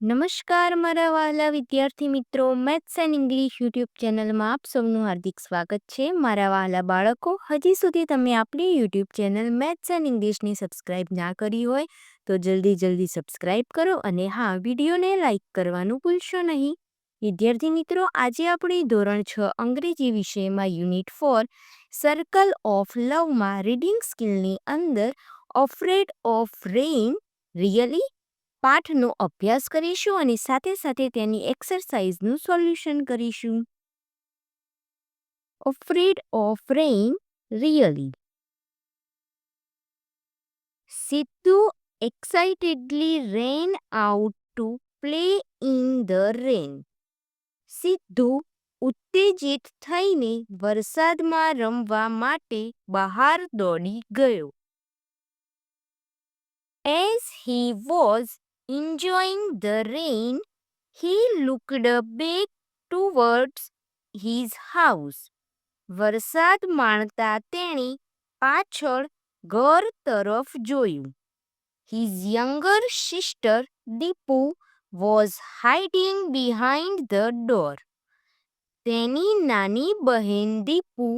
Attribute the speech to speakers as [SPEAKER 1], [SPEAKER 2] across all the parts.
[SPEAKER 1] નમસ્કાર મારા વહાલા વિદ્યાર્થી મિત્રો, મેથ્સ એન્ડ ઇંગ્લિશ યુટ્યુબ ચેનલમાં આપ સૌનું હાર્દિક સ્વાગત છે. મારા વહાલા બાળકો, હજી સુધી તમે આપણી યુટ્યુબ ચેનલ મેથ્સ એન્ડ ઇંગ્લિશની સબસ્ક્રાઈબ ના કરી હોય તો જલ્દી સબસ્ક્રાઈબ કરો અને હા, વિડીયોને લાઈક કરવાનું ભૂલશો નહીં. વિદ્યાર્થી મિત્રો, આજે આપણે ધોરણ 6 અંગ્રેજી વિષયમાં યુનિટ 4 સર્કલ ઓફ લવમાં રીડિંગ સ્કિલની અંદર અફ્રેડ ઓફ રેઇન રિયલી પાઠનો અભ્યાસ કરીશું અને સાથે તેની એક્સરસાઇઝનું સોલ્યુશન કરીશું. Afraid of rain really. Siddhu excitedly ran out to play in the rain. Siddhu ઉત્તેજિત થઈને વરસાદમાં રમવા માટે બહાર દોડી ગયો. As he was enjoying the rain, he looked back towards his house. વરસાદ માણતા તેણે પાછળ ઘર તરફ જોયું. His younger sister Deepu was hiding behind the door. તેની નાની બહેન દીપુ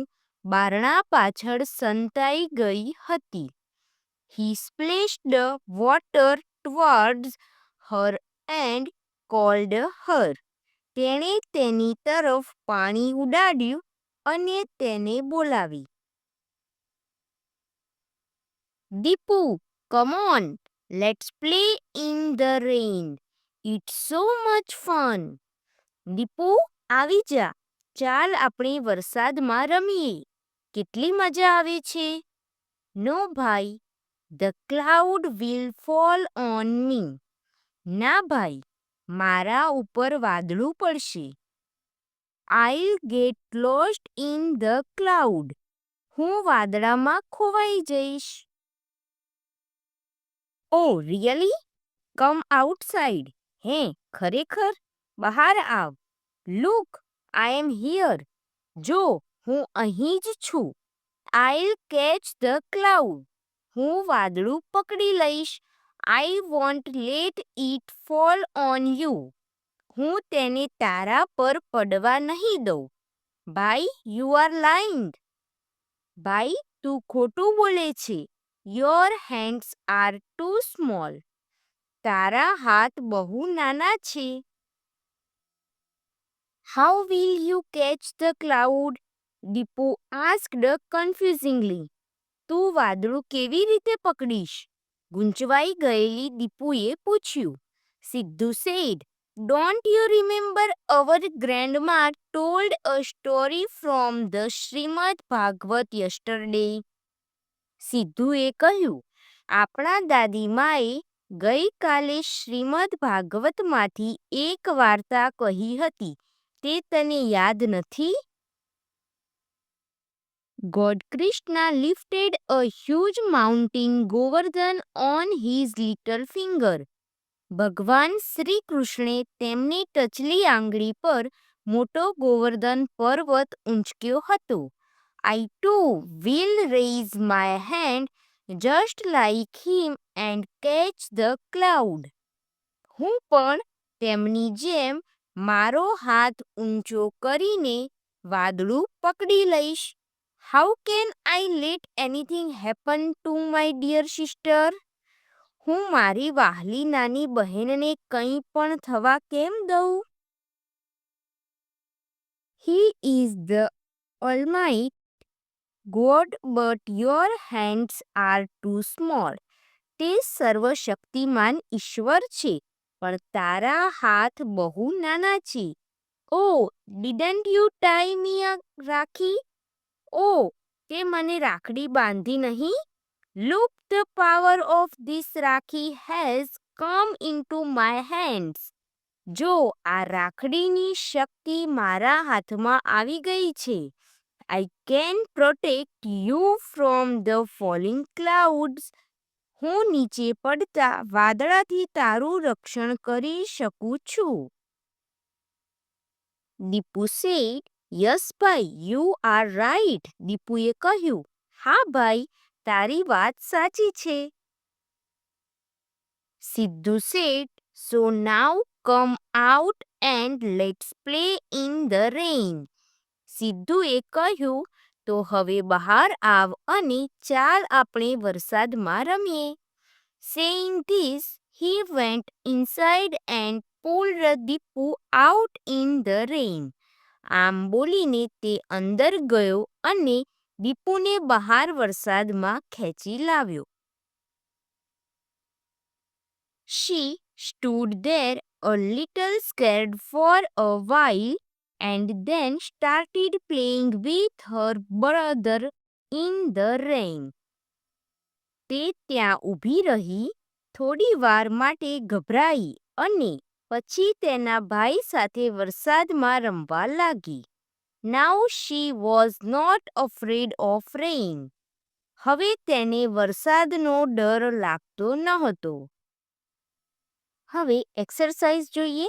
[SPEAKER 1] બારણા પાછળ સંતાઈ ગઈ હતી. He splashed water towards her and called her. તેણે તેની તરફ પાણી ઉડાડ્યું અને તેને બોલાવી. Deepu, come on, let's play in the rain. It's so much fun. Deepu, આવી જા, ચાલ આપણે વરસાદમાં રમીએ, કેટલી મજા આવે છે. No ભાઈ, the cloud will fall on me. ના ભાઈ, મારા ઉપર વાદળું પડશે. I'll get lost in the cloud. હું વાદળામાં ખોવાઈ જઈશ. Oh, really? Come outside. હે, ખરેખર? બહાર આવ. Look, I am here. જો, હું અહીં જ છું. I'll catch the cloud. હું વાદળું પકડી લઈશ. I won't let it fall on you. હું તેને તારા પર પડવા નહીં દઉં. ભાઈ, you are lying. ભાઈ, તું ખોટું બોલે છે. Your hands are too small. તારા હાથ બહુ નાના છે. How will you catch the cloud? Deepu asked confusingly. તું વાદળું કેવી રીતે પકડીશ? ગૂંચવાઈ ગયેલી દીપુએ પૂછ્યું. Sidhu said, Don't you remember our grandma told a story from the Srimad Bhagavad yesterday? સિદ્ધુએ કહ્યું, આપણા દાદીમાએ ગઈકાલે શ્રીમદ ભાગવતમાંથી એક વાર્તા કહી હતી. તે તને યાદ નથી? God Krishna lifted a huge mountain Govardhan on his little finger. ભગવાન શ્રી કૃષ્ણે તેમની ટચલી આંગળી પર મોટો ગોવર્ધન પર્વત ઊંચક્યો હતો. I too will raise my hand just like him and catch the cloud. હું પણ તેમની જેમ મારો હાથ ઊંચો કરીને વાદળું પકડી લઈશ. How can I let anything happen to my dear sister? હું મારી વહાલી નાની બહેનને કંઈ પણ થવા કેમ દઉં? He is the Almighty God, but your hands are too small. તે સર્વશક્તિમાન ઈશ્વર છે, પણ તારા હાથ બહુ નાના છે. Oh, didn't you tie me a rakhi? Oh, તે મને રાખડી બાંધી નહીં? Look, the power of this Rakhi has come into my hands. જો, આ રાખડીની શક્તિ મારા હાથમાં આવી ગઈ છે. I can protect you from the falling clouds. હું નીચે પડતા વાદળાથી તારું રક્ષણ કરી શકું છું. દીપુ said, Yes, ભાઈ, you are right. દીપુએ કહ્યું, હા ભાઈ, તારી વાત સાચી છે. Siddhu said, So now come out and let's play in the rain. સિદ્ધુએ કહ્યું, તો હવે બહાર આવ અને ચાલ આપણે વરસાદમાં રમીએ. Saying this, he went inside and pulled Deepu out in the rain. આમ બોલીને તે અંદર ગયો અને દીપુને બહાર વરસાદમાં ખેંચી લાવ્યો. She stood there a little scared for a while and then started playing with her brother in the rain. તે ત્યાં ઊભી રહી, થોડી વાર માટે ગભરાઈ અને પછી તેના ભાઈ સાથે વરસાદમાં રમવા લાગી. Now she was not afraid of rain. હવે તેને વરસાદનો ડર લાગતો ન હતો. હવે એક્સરસાઇઝ જોઈએ.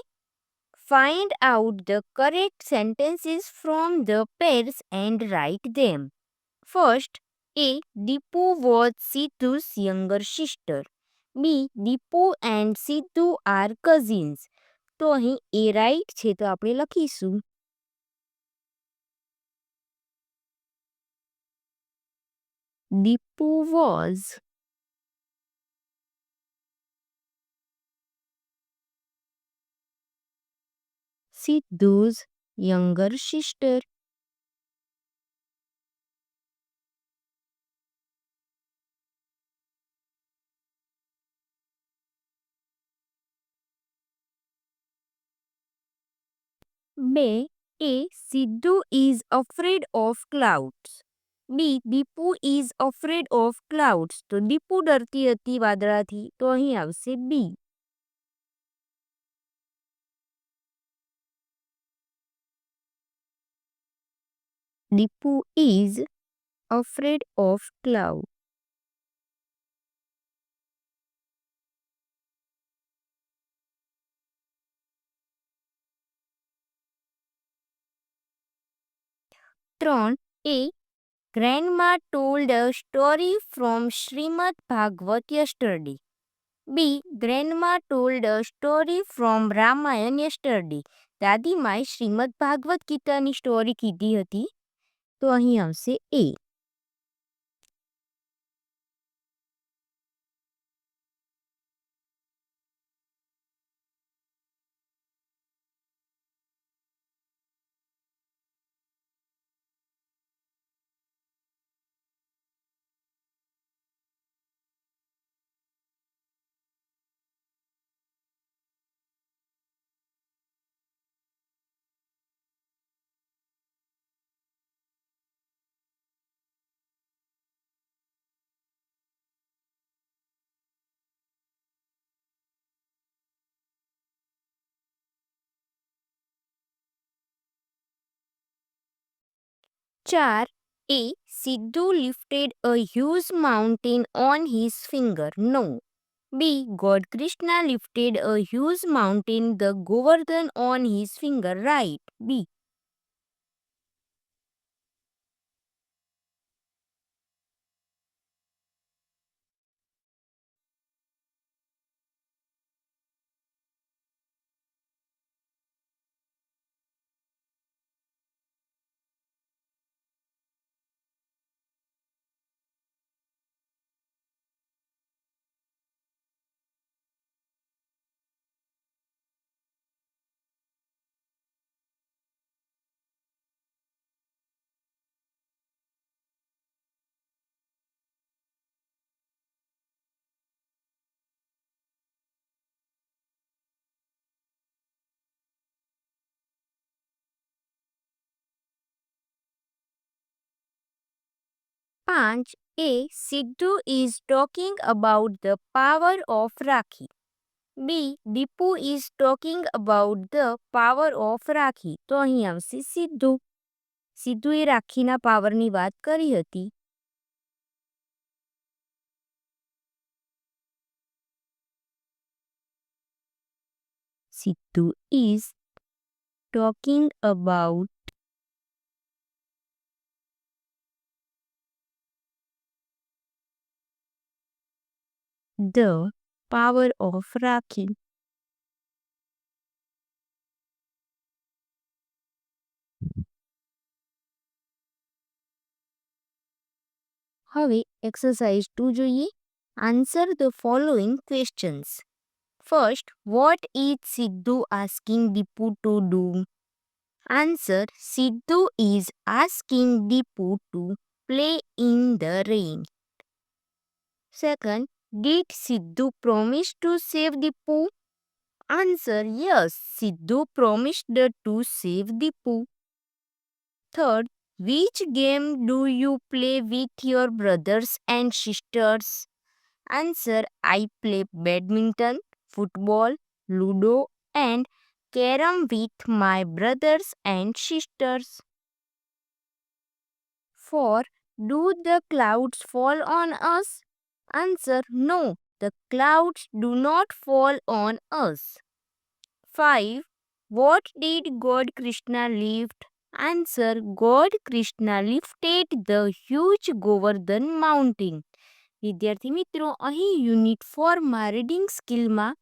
[SPEAKER 1] Find out the correct sentences from the pairs and write them. First, A. Deepu was Sidhu's younger sister. B. Deepu and Sidhu are cousins. તો અહીં A right છે તો આપણે લખીશું. Deepu was Sidhu's younger sister. B. A. Sidhu is afraid of clouds. B. Deepu is afraid of clouds. તો દીપુ ડરતી હતી વાદળાથી તો અહીં આવશે B. Deepu is afraid of clouds. ત્રણ. A. Grandma told a story from Srimad Bhagavad yesterday. B. Grandma told a story from Ramayan yesterday. દાદીમાએ શ્રીમદ ભાગવત ગીતાની story કીધી હતી તો અહીં આવશે A. 4. A. Sidhu lifted a huge mountain on his finger. No. B. God Krishna lifted a huge mountain, the Govardhan, on his finger. Right. B. Panch. A. Sidhu is talking about the power of Rakhi. B. Deepu is talking about the power of Rakhi. તો અહીં આવશે સિદ્ધુ. સિદ્ધુએ રાખીના પાવરની વાત કરી હતી. Sidhu is talking about the power of Rakhi. હવે exercise 2 જોઈએ. Answer the following questions. First, what is Sidhu asking Deepu to do? Answer, Sidhu is asking Deepu two play in the rain. Second, did Sidhu promise to save Deepu? Answer, yes, Sidhu promised to save Deepu. Third, which game do you play with your brothers and sisters? Answer, I play badminton, football, ludo and carom with my brothers and sisters. Four, do the clouds fall on us? Answer, no, the clouds do not fall on us. 5. What did God Krishna lift? Answer, God Krishna lifted the huge Govardhan mountain. વિદ્યાર્થી મિત્રો, અહીં unit 4માં reading સ્કિલમાં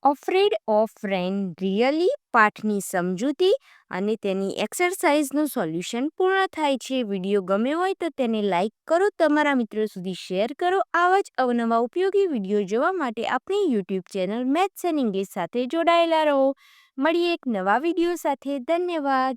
[SPEAKER 1] afraid of rain really પાઠની સમજૂતી અને તેની એક્સરસાઇઝનું સોલ્યુશન પૂર્ણ થાય છે. વિડીયો ગમ્યો હોય તો તેને લાઇક કરો, તમારા મિત્રો સુધી શેર કરો. આવા જ અવનવા ઉપયોગી વિડીયો જોવા માટે આપણી YouTube channel maths and English સાથે જોડાયેલા રહો. મળીએ એક નવા વિડીયો સાથે. ધન્યવાદ.